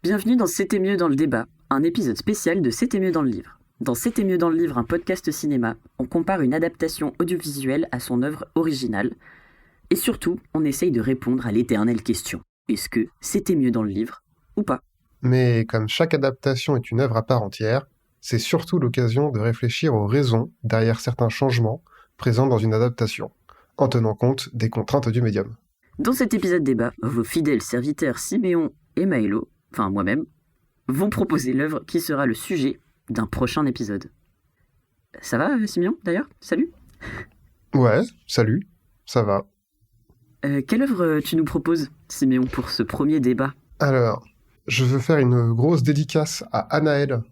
Bienvenue dans C'était mieux dans le débat, un épisode spécial de C'était mieux dans le livre. Dans C'était mieux dans le livre, un podcast cinéma, on compare une adaptation audiovisuelle à son œuvre originale. Et surtout, on essaye de répondre à l'éternelle question. Est-ce que c'était mieux dans le livre ou pas ? Mais comme chaque adaptation est une œuvre à part entière, c'est surtout l'occasion de réfléchir aux raisons derrière certains changements présents dans une adaptation, en tenant compte des contraintes du médium. Dans cet épisode débat, vos fidèles serviteurs Siméon et Maëlo, enfin moi-même, vont proposer l'œuvre qui sera le sujet d'un prochain épisode. Ça va, Siméon, d'ailleurs ? Salut ? Ouais, salut, ça va. Quelle œuvre tu nous proposes, Siméon, pour ce premier débat ? Alors, je veux faire une grosse dédicace à Anaëlle,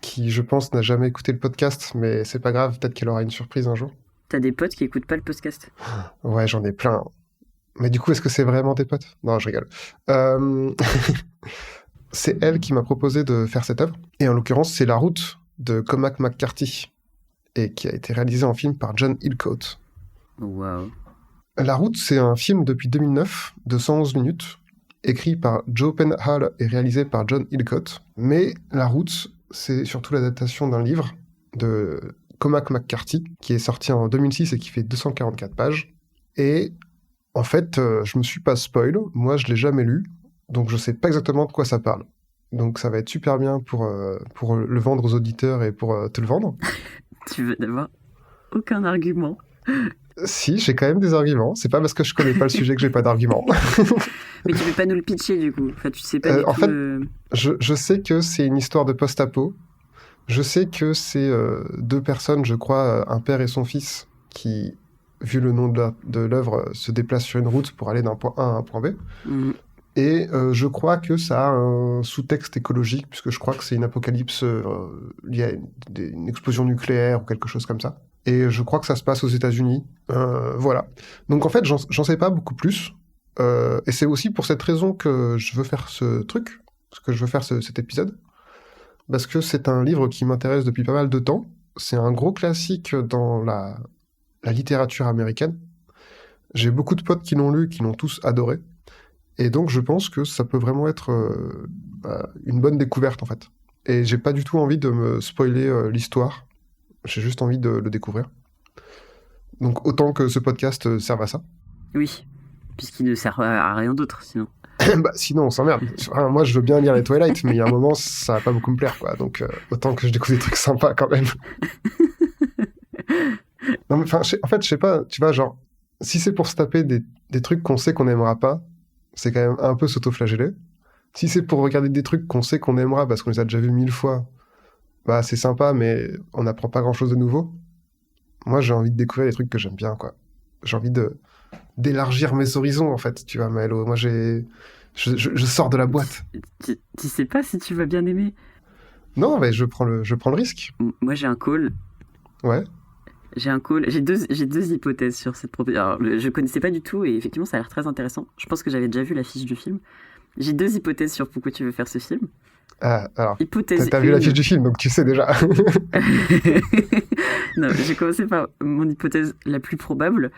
qui, je pense, n'a jamais écouté le podcast, mais c'est pas grave, peut-être qu'elle aura une surprise un jour. T'as des potes qui écoutent pas le podcast ? Ouais, j'en ai plein. Mais du coup, est-ce que c'est vraiment tes potes ? Non, je rigole. C'est elle qui m'a proposé de faire cette œuvre, et en l'occurrence, c'est La Route de Cormac McCarthy, et qui a été réalisé en film par John Hillcoat. Waouh. La Route, c'est un film depuis 2009, de 111 minutes, écrit par Joe Penhall et réalisé par John Hillcoat. Mais La Route, c'est surtout l'adaptation d'un livre de Cormac McCarthy, qui est sorti en 2006 et qui fait 244 pages. Et en fait, je me suis pas spoil, moi je l'ai jamais lu, donc je sais pas exactement de quoi ça parle. Donc ça va être super bien pour le vendre aux auditeurs et pour te le vendre. Tu veux n'avoir aucun argument ? Si, j'ai quand même des arguments. C'est pas parce que je connais pas le sujet que j'ai pas d'arguments. Mais tu veux pas nous le pitcher, du coup ? Enfin, tu sais pas du en tout... fait, je sais que c'est une histoire de post-apo. Je sais que c'est deux personnes, je crois, un père et son fils, qui, vu le nom de l'œuvre, se déplacent sur une route pour aller d'un point A à un point B. Mhm. Et je crois que ça a un sous-texte écologique, puisque je crois que c'est une apocalypse liée à une explosion nucléaire ou quelque chose comme ça. Et je crois que ça se passe aux États-Unis. Voilà. Donc en fait, j'en sais pas beaucoup plus. Et c'est aussi pour cette raison que je veux faire ce truc, que je veux faire cet épisode. Parce que c'est un livre qui m'intéresse depuis pas mal de temps. C'est un gros classique dans la littérature américaine. J'ai beaucoup de potes qui l'ont lu, qui l'ont tous adoré. Et donc je pense que ça peut vraiment être une bonne découverte en fait. Et j'ai pas du tout envie de me spoiler l'histoire. J'ai juste envie de le découvrir. Donc autant que ce podcast serve à ça. Oui, puisqu'il ne sert à rien d'autre, sinon. Bah, sinon on s'emmerde. Enfin, moi je veux bien lire les Twilight, mais il y a un moment ça va pas beaucoup me plaire quoi. Donc autant que je découvre des trucs sympas quand même. Non mais enfin, en fait je sais pas, tu vois, genre si c'est pour se taper des trucs qu'on sait qu'on n'aimera pas, c'est quand même un peu s'auto-flageller. Si c'est pour regarder des trucs qu'on sait qu'on aimera parce qu'on les a déjà vus 1000 fois, bah c'est sympa, mais on n'apprend pas grand-chose de nouveau. Moi, j'ai envie de découvrir des trucs que j'aime bien, quoi. J'ai envie d'élargir mes horizons, en fait, tu vois, Maëlo. Moi, je sors de la boîte. Tu sais pas si tu vas bien aimer. Non, mais je prends le risque. Moi, j'ai un call. Ouais. J'ai deux hypothèses sur cette proposition. Alors, je connaissais pas du tout et effectivement, ça a l'air très intéressant. Je pense que j'avais déjà vu l'affiche du film. J'ai deux hypothèses sur pourquoi tu veux faire ce film. Ah, alors, Hypothèse t'as vu l'affiche du film, donc tu sais déjà. Non, j'ai commencé par mon hypothèse la plus probable,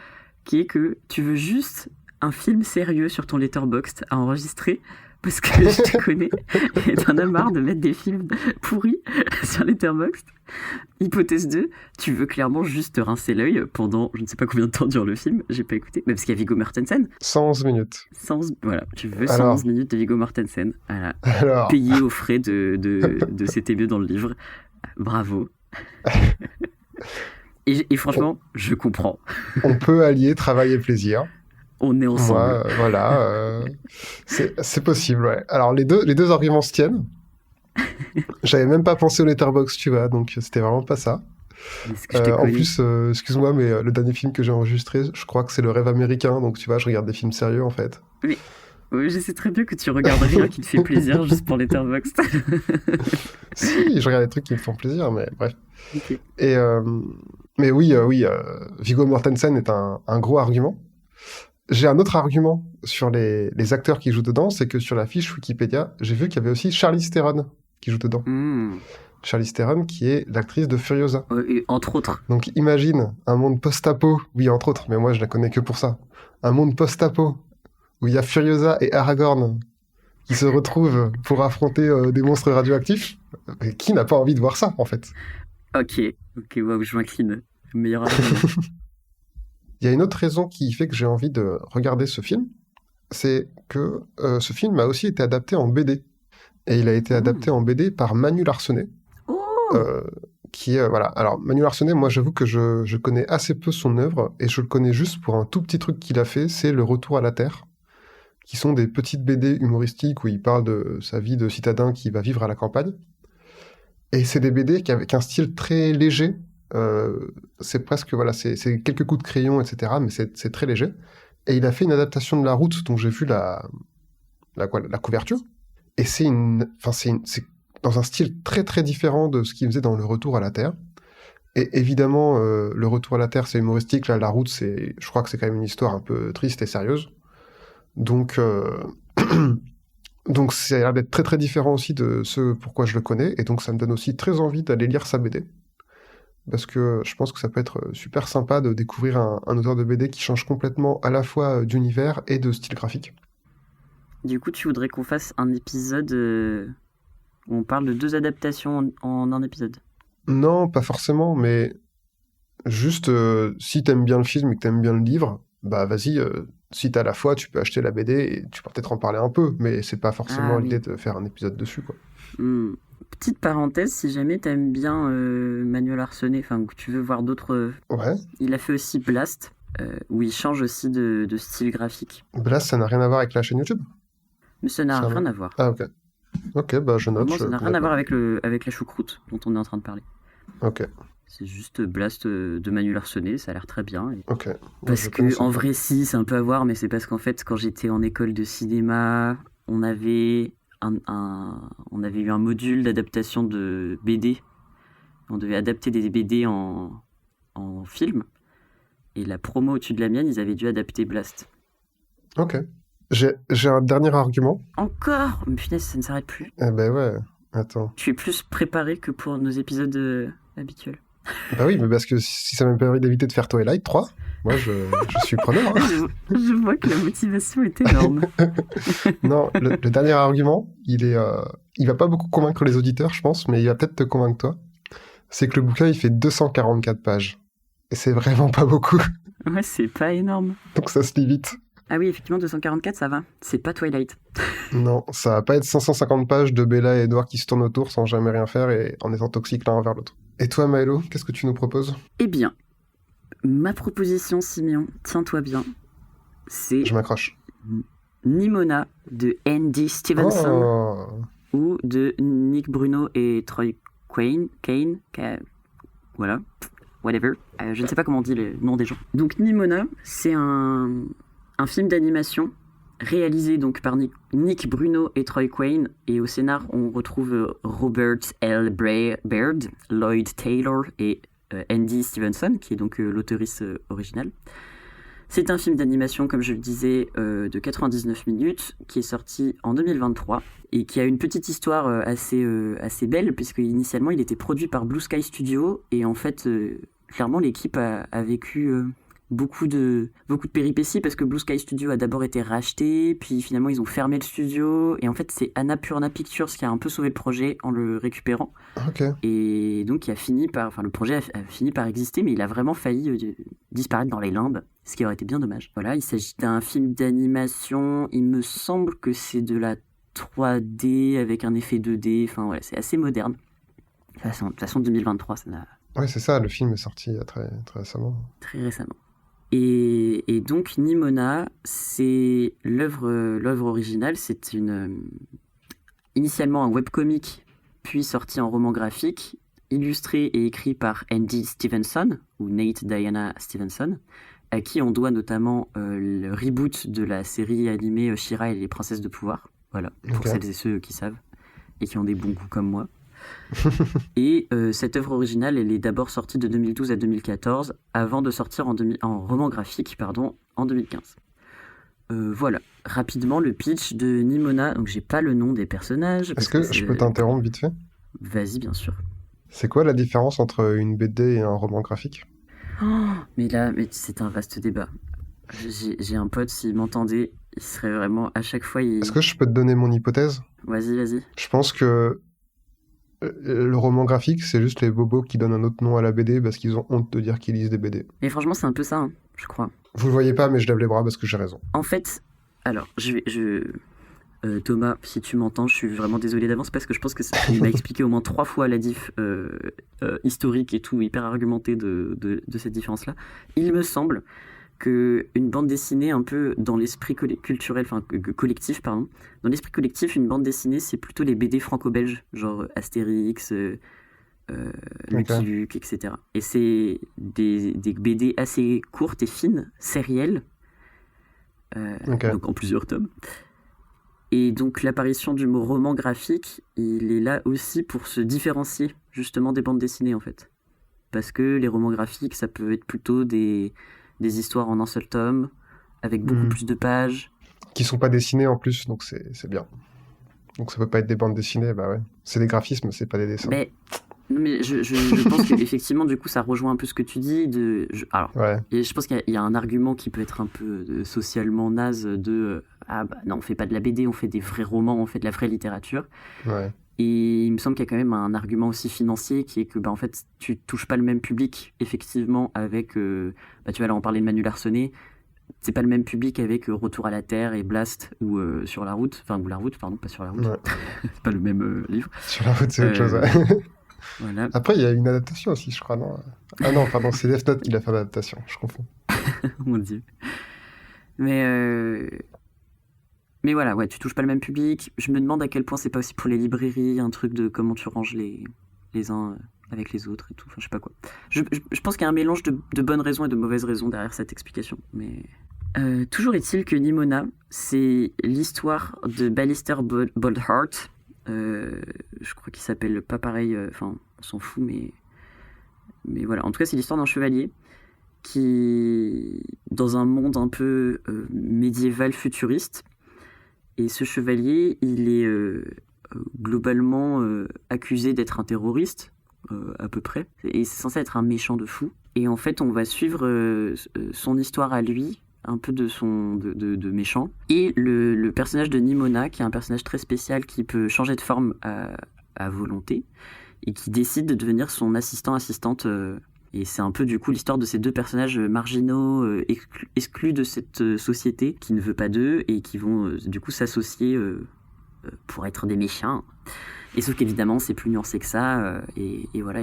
qui est que tu veux juste un film sérieux sur ton Letterboxd à enregistrer, parce que je te connais et t'en as marre de mettre des films pourris sur Letterboxd. Hypothèse 2, tu veux clairement juste te rincer l'œil pendant je ne sais pas combien de temps dure le film, j'ai pas écouté, mais parce qu'il y a Viggo Mortensen. 111 minutes. Voilà, tu veux 111 minutes de Viggo Mortensen, voilà. Alors... payé aux frais de C'était mieux dans le livre. Bravo. Et franchement, je comprends. On peut allier travail et plaisir. On est ensemble. Moi, voilà, c'est possible, ouais. Alors, les deux arguments se tiennent. J'avais même pas pensé au Letterboxd, tu vois, donc c'était vraiment pas ça. En plus, excuse-moi, mais le dernier film que j'ai enregistré, je crois que c'est Le Rêve américain, donc tu vois, je regarde des films sérieux, en fait. Oui, je sais très bien que tu regardes rien qui te fait plaisir juste pour Letterboxd. Si, je regarde des trucs qui me font plaisir, mais bref. Okay. Et, mais oui, Viggo Mortensen est un gros argument. J'ai un autre argument sur les acteurs qui jouent dedans, c'est que sur la fiche Wikipédia, j'ai vu qu'il y avait aussi Charlize Theron qui joue dedans. Charlize Theron qui est l'actrice de Furiosa. Entre autres. Donc imagine un monde post-apo, oui entre autres, mais moi je la connais que pour ça. Un monde post-apo où il y a Furiosa et Aragorn qui se retrouvent pour affronter des monstres radioactifs. Mais qui n'a pas envie de voir ça, en fait? Ok, waouh, je m'incline. Meilleur argument. Il y a une autre raison qui fait que j'ai envie de regarder ce film, c'est que ce film a aussi été adapté en BD. Et il a été adapté en BD par Manu Larsenet, Oh, qui est, voilà. Alors, Manu Larsenet, moi, j'avoue que je connais assez peu son œuvre, et je le connais juste pour un tout petit truc qu'il a fait, c'est Le Retour à la Terre, qui sont des petites BD humoristiques où il parle de sa vie de citadin qui va vivre à la campagne. Et c'est des BD avec un style très léger. C'est presque, voilà, c'est quelques coups de crayon, etc., mais c'est très léger. Et il a fait une adaptation de La Route, dont j'ai vu la couverture. Et c'est dans un style très très différent de ce qu'il faisait dans Le Retour à la Terre. Et évidemment, Le Retour à la Terre, c'est humoristique. Là, La Route, je crois que c'est quand même une histoire un peu triste et sérieuse. Donc, donc ça a l'air d'être très très différent aussi de ce pourquoi je le connais. Et donc, ça me donne aussi très envie d'aller lire sa BD. Parce que je pense que ça peut être super sympa de découvrir un auteur de BD qui change complètement à la fois d'univers et de style graphique. du coup, tu voudrais qu'on fasse un épisode où on parle de 2 adaptations en un épisode? Non, pas forcément, mais juste si t'aimes bien le film et que t'aimes bien le livre, bah vas-y, si t'as la foi, tu peux acheter la BD et tu peux peut-être en parler un peu, mais c'est pas forcément Ah l'idée oui. de faire un épisode dessus, quoi. Petite parenthèse, si jamais t'aimes bien Manuel Arsenet, enfin que tu veux voir d'autres, Ouais, il a fait aussi Blast, où il change aussi de style graphique. Blast, ça n'a rien à voir avec la chaîne YouTube? Mais ça n'a C'est rien à voir. Ah, ok. Ok, bah je note, Vraiment, je ça n'a rien connais à voir pas. avec la choucroute dont on est en train de parler. Ok, C'est juste Blast de Manuel Arsenet, ça a l'air très bien. ok. Moi, Parce je que, connaissais en pas. vrai, si, c'est un peu à voir, mais c'est parce qu'en fait, quand j'étais en école de cinéma, on avait, on avait eu un module d'adaptation de BD. On devait adapter des BD en film. Et la promo au-dessus de la mienne, ils avaient dû adapter Blast. Ok. J'ai un dernier argument. Encore? Mais punaise, ça ne s'arrête plus. Eh ben ouais, attends. Tu es plus préparé que pour nos épisodes habituels. Bah oui, mais parce que si ça m'a permis d'éviter de faire Twilight 3, moi je suis preneur, hein. Je vois que la motivation est énorme. Non, le dernier argument, il va pas beaucoup convaincre les auditeurs, je pense, mais il va peut-être te convaincre toi. C'est que le bouquin, il fait 244 pages. Et c'est vraiment pas beaucoup. Ouais, c'est pas énorme. Donc ça se lit vite. Ah oui, effectivement, 244, ça va. C'est pas Twilight. Non, ça va pas être 550 pages de Bella et Edward qui se tournent autour sans jamais rien faire et en étant toxiques l'un envers l'autre. Et toi, Maëlo, qu'est-ce que tu nous proposes? Eh bien, ma proposition, Simeon, tiens-toi bien, c'est Je m'accroche. Nimona de Andy Stevenson Oh, ou de Nick Bruno et Troy Kane, voilà, whatever. Je ne sais pas comment on dit les noms des gens. Donc Nimona, c'est un film d'animation réalisé donc par Nick Bruno et Troy Quane, et au scénar on retrouve Robert L. Baird, Lloyd Taylor et Andy Stevenson, qui est donc l'auteuriste originale. C'est un film d'animation, comme je le disais, de 99 minutes, qui est sorti en 2023 et qui a une petite histoire assez belle, puisque initialement il était produit par Blue Sky Studio, et en fait, clairement, l'équipe a vécu beaucoup de péripéties, parce que Blue Sky Studio a d'abord été racheté, puis finalement ils ont fermé le studio, et en fait c'est Annapurna Pictures qui a un peu sauvé le projet en le récupérant. ok. Et donc le projet a fini par exister, mais il a vraiment failli disparaître dans les limbes, ce qui aurait été bien dommage. Voilà, il s'agit d'un film d'animation, il me semble que c'est de la 3D avec un effet 2D, enfin voilà, c'est assez moderne. De toute façon 2023, ça n'a Ouais, c'est ça, le film est sorti il y a très, très récemment. très récemment. Et donc Nimona, c'est l'œuvre originale, c'est initialement un webcomic, puis sorti en roman graphique, illustré et écrit par Andy Stevenson, ou Nate Diana Stevenson, à qui on doit notamment le reboot de la série animée She-Ra et les princesses de pouvoir. Voilà, pour Ok. celles et ceux qui savent, et qui ont des bons goûts comme moi. Et cette œuvre originale, elle est d'abord sortie de 2012 à 2014, avant de sortir en roman graphique en 2015. Voilà, rapidement le pitch de Nimona. Donc j'ai pas le nom des personnages. Est-ce que je peux t'interrompre vite fait? Vas-y, bien sûr. C'est quoi la différence entre une BD et un roman graphique? Oh, mais c'est un vaste débat. J'ai un pote, s'il m'entendait, il serait vraiment à chaque fois. Est-ce que je peux te donner mon hypothèse? Vas-y. Je pense que le roman graphique, c'est juste les bobos qui donnent un autre nom à la BD parce qu'ils ont honte de dire qu'ils lisent des BD. Et franchement, c'est un peu ça, hein, je crois. Vous le voyez pas, mais je lève les bras parce que j'ai raison. En fait, alors, Thomas, si tu m'entends, je suis vraiment désolé d'avance parce que je pense que il m'a expliqué au moins 3 fois la diff historique et tout, hyper argumentée de cette différence-là. Il me semble qu'une bande dessinée un peu dans l'esprit culturel, enfin collectif, pardon, dans l'esprit collectif, une bande dessinée, c'est plutôt les BD franco-belges, genre Astérix, Lucky Luke, etc. Et c'est des BD assez courtes et fines, sérielles, donc en plusieurs tomes. Et donc l'apparition du mot roman graphique, il est là aussi pour se différencier justement des bandes dessinées en fait. Parce que les romans graphiques, ça peut être plutôt des histoires en un seul tome, avec beaucoup plus de pages. Qui sont pas dessinées en plus, donc c'est bien. Donc ça peut pas être des bandes dessinées, bah ouais. C'est des graphismes, c'est pas des dessins. Mais je pense qu'effectivement, du coup, ça rejoint un peu ce que tu dis. Et je pense qu'il y a un argument qui peut être un peu socialement naze de non, on fait pas de la BD, on fait des vrais romans, on fait de la vraie littérature. Ouais. Et il me semble qu'il y a quand même un argument aussi financier qui est que en fait, tu touches pas le même public, effectivement, avec. Tu vois, là, on parlait de Manu Larsonnet. C'est pas le même public avec Retour à la Terre et Blast ou Sur la route. Enfin, ou La route, pardon, pas Sur la route. Ouais. C'est pas le même livre. Sur la route, c'est autre chose, ouais. Voilà. Après, il y a une adaptation aussi, je crois, non? Ah non, pardon, c'est Death Note qui l'a fait l'adaptation, je confonds. Mon Dieu. Mais voilà, ouais, tu touches pas le même public. Je me demande à quel point c'est pas aussi pour les librairies, un truc de comment tu ranges les uns avec les autres et tout. Enfin, je sais pas quoi. Je pense qu'il y a un mélange de bonnes raisons et de mauvaises raisons derrière cette explication. Mais toujours est-il que Nimona, c'est l'histoire de Ballister Boldheart. Je crois qu'il s'appelle pas pareil. Enfin, on s'en fout, mais voilà. En tout cas, c'est l'histoire d'un chevalier qui, dans un monde un peu médiéval futuriste. Et ce chevalier, il est globalement accusé d'être un terroriste, à peu près. Et c'est censé être un méchant de fou. Et en fait, on va suivre son histoire à lui, un peu de méchant. Et le personnage de Nimona, qui est un personnage très spécial, qui peut changer de forme à volonté, et qui décide de devenir son assistante. Et c'est un peu du coup l'histoire de ces deux personnages marginaux, exclus de cette société, qui ne veut pas d'eux, et qui vont du coup s'associer pour être des méchants. Et sauf qu'évidemment, c'est plus nuancé que ça, et voilà.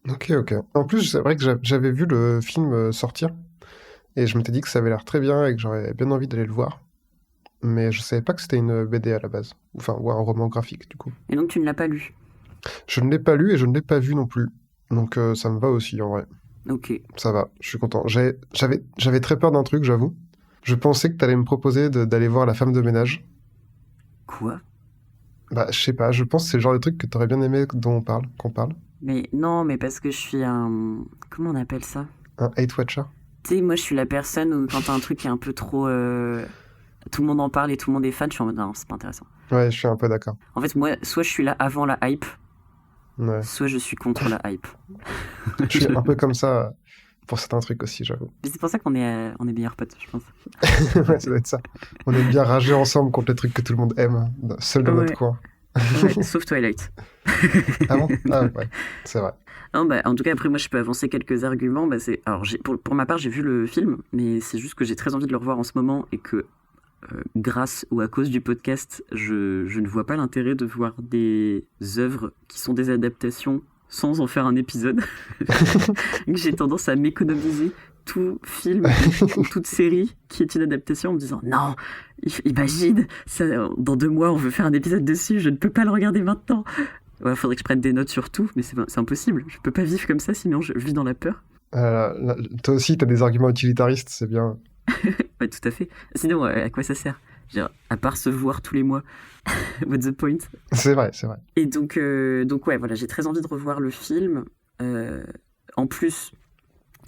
Ok. En plus, c'est vrai que j'avais vu le film sortir, et je m'étais dit que ça avait l'air très bien, et que j'aurais bien envie d'aller le voir. Mais je savais pas que c'était une BD à la base. Enfin, ou un roman graphique, du coup. Et donc, tu ne l'as pas lu? Je ne l'ai pas lu, et je ne l'ai pas vu non plus. Donc ça me va aussi, en vrai. Ok. Ça va, je suis content. J'avais très peur d'un truc, j'avoue. Je pensais que t'allais me proposer d'aller voir La femme de ménage. Quoi? Bah, je sais pas, je pense que c'est le genre de truc que t'aurais bien aimé qu'on parle. Mais non, mais parce que je suis un... Comment on appelle ça? Un hate watcher? Tu sais, moi, je suis la personne où quand t'as un truc qui est un peu trop... Tout le monde en parle et tout le monde est fan, je suis en mode non, c'est pas intéressant. Ouais, je suis un peu d'accord. En fait, moi, soit je suis là avant la hype, ouais. Soit je suis contre la hype. Je suis un peu comme ça pour certains trucs aussi, j'avoue. Mais c'est pour ça qu'on est meilleurs potes, je pense. Ouais, ça doit être ça. On aime bien rager ensemble contre les trucs que tout le monde aime, seul dans notre coin. Ouais, sauf Twilight. Ah bon? Ah ouais, c'est vrai. Non, bah, en tout cas, après, moi, je peux avancer quelques arguments. Bah, alors, pour ma part, j'ai vu le film, mais c'est juste que j'ai très envie de le revoir en ce moment et que grâce ou à cause du podcast, je ne vois pas l'intérêt de voir des œuvres qui sont des adaptations sans en faire un épisode. J'ai tendance à m'économiser tout film ou toute série qui est une adaptation en me disant non, imagine, ça, dans 2 mois on veut faire un épisode dessus, je ne peux pas le regarder maintenant. Il faudrait que je prenne des notes sur tout, mais c'est impossible. Je peux pas vivre comme ça, sinon je vis dans la peur. Toi aussi, t'as des arguments utilitaristes, c'est bien. Ouais, tout à fait. Sinon, à quoi ça sert? À part se voir tous les mois. What's the point? C'est vrai. Et donc ouais, voilà, j'ai très envie de revoir le film. En plus,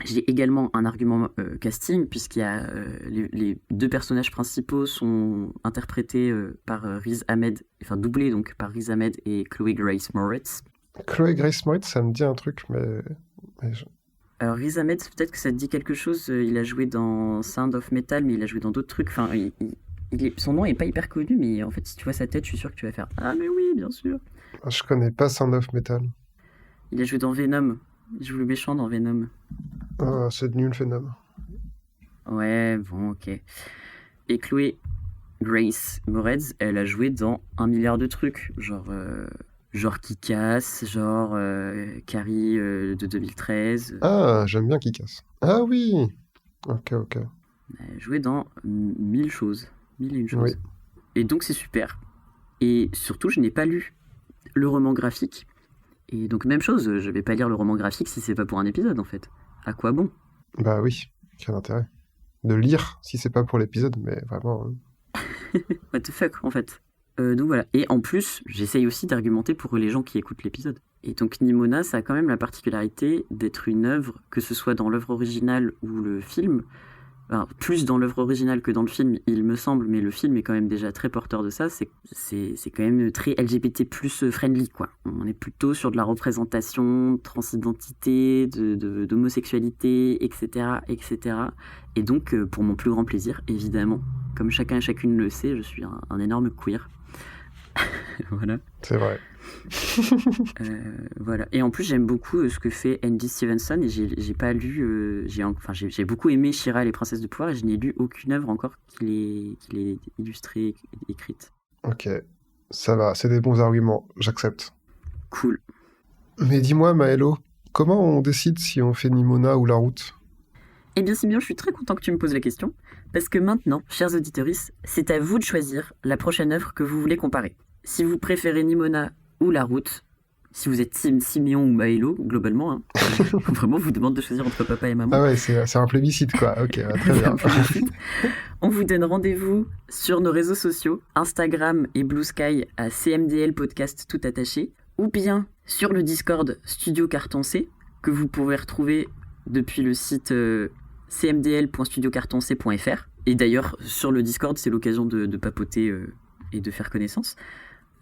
j'ai également un argument casting, puisqu'il y a les 2 personnages principaux sont interprétés par Riz Ahmed, enfin doublés donc par Riz Ahmed et Chloé Grace Moretz. Chloé Grace Moretz, ça me dit un truc, mais Alors Riz Ahmed, peut-être que ça te dit quelque chose. Il a joué dans Sound of Metal, mais il a joué dans d'autres trucs. Enfin, Son nom est pas hyper connu, mais en fait, si tu vois sa tête, je suis sûr que tu vas faire ah, mais oui, bien sûr. Je connais pas Sound of Metal. Il a joué dans Venom. Il joue le méchant dans Venom. Ah, c'est nul, Venom. Ouais, bon, ok. Et Chloé Grace Moretz, elle a joué dans 1 milliard de trucs. Genre Kick-Ass, genre Carrie de 2013. Ah, j'aime bien Kick-Ass. Ah oui. Ok. Elle a joué dans 1000 choses. 1001 choses. Oui. Et donc c'est super. Et surtout, je n'ai pas lu le roman graphique. Et donc même chose, je vais pas lire le roman graphique si c'est pas pour un épisode en fait. À quoi bon? Bah oui, quel intérêt. De lire, si c'est pas pour l'épisode, mais vraiment... What the fuck en fait. Donc voilà. Et en plus, j'essaye aussi d'argumenter pour les gens qui écoutent l'épisode. Et donc Nimona, ça a quand même la particularité d'être une œuvre, que ce soit dans l'œuvre originale ou le film. Alors, plus dans l'œuvre originale que dans le film, il me semble, mais le film est quand même déjà très porteur de ça. C'est quand même très LGBT plus friendly, quoi. On est plutôt sur de la représentation, transidentité, d'homosexualité, etc., etc. Et donc, pour mon plus grand plaisir, évidemment, comme chacun et chacune le sait, je suis un énorme queer. Voilà. C'est vrai. Voilà. Et en plus, j'aime beaucoup ce que fait Andy Stevenson. Et j'ai pas lu. J'ai beaucoup aimé She-Ra et les princesses de pouvoir. Et je n'ai lu aucune œuvre encore qu'il ait illustrée, écrite. Ok, ça va, c'est des bons arguments, j'accepte. Cool. Mais dis-moi, Maëlo, comment on décide si on fait Nimona ou La Route? Eh bien, Simeon, je suis très content que tu me poses la question. Parce que maintenant, chers auditeurs, c'est à vous de choisir la prochaine œuvre que vous voulez comparer. Si vous préférez Nimona ou La Route, si vous êtes Team Simeon ou Maëlo, globalement, hein, vraiment, vous demande de choisir entre papa et maman. Ah ouais, c'est un plébiscite, quoi. Ok, très bien. On vous donne rendez-vous sur nos réseaux sociaux, Instagram et Blue Sky à CMDL Podcast tout attaché, ou bien sur le Discord Studio Carton C, que vous pourrez retrouver depuis le site cmdl.studiocartonc.fr. Et d'ailleurs, sur le Discord, c'est l'occasion de papoter et de faire connaissance.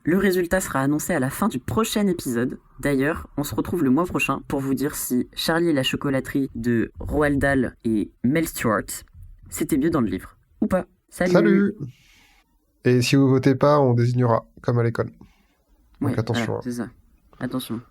Le résultat sera annoncé à la fin du prochain épisode. D'ailleurs, on se retrouve le mois prochain pour vous dire si Charlie et la chocolaterie de Roald Dahl et Mel Stewart, c'était mieux dans le livre ou pas. Salut. Et si vous votez pas, on désignera, comme à l'école. Donc ouais, attention. Voilà, c'est ça. Attention.